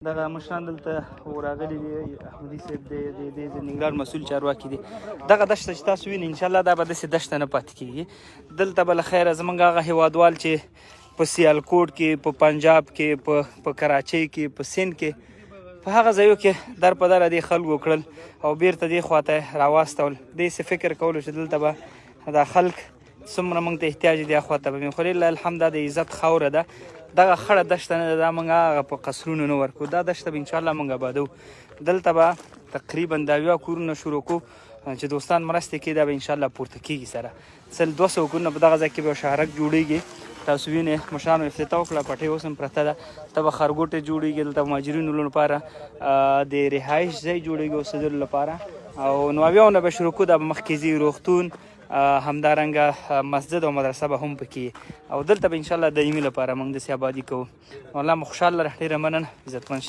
دغه مشران دلته راغلي دي، احمدي صاحب دی د ننګرهار مسؤل چارواکي دي. دغه دشته چې تاسو وینئ انشاءالله دا به داسې دشته نه پاتې کېږي. دلته به له خیره زموږ هغه هیوادوال چې په سیالکوټ کې، په پنجاب کې، په کراچۍ کې، په سند کې، په هغه ځایو کې در په دره دې خلکو کړل او بیرته دې خواته راواستول. داسې فکر کولو چې دلته به دا خلک څومره موږ ته احتیاج دي خواته به مې خو لله الحمد دا د عزت خاوره ده. دغه خړه دشته نه ده، دا موږ هغه په قصرونو نه ورکو. دا دشته به انشاءالله موږ آبادو. دلته به تقریبا دا اویا کورونه شروع کړو چې دوستان مرستې کوي، دا به انشاءالله پورته کېږي سره. 200 کورونه په دغه ځای کې به شهرک جوړېږي. تاسو وینئ مشرانو افتتاح وکړه، پټۍ اوس هم پرته ده. ته به ښارګوټې جوړېږي، دلته مهاجرینو لپاره د رهایش ځای جوړېږي اوسېدلو لپاره. او نوابیانو نه به شروع کړو، دا به مخکې ځي روغتون، همدارنګه مسجد او مدرسه به هم پکې، او دلته به انشاءالله دایمي لپاره موږ داسې آبادي کوو. والله مو خوشحاله ډېره مننه، عزتمن شئ.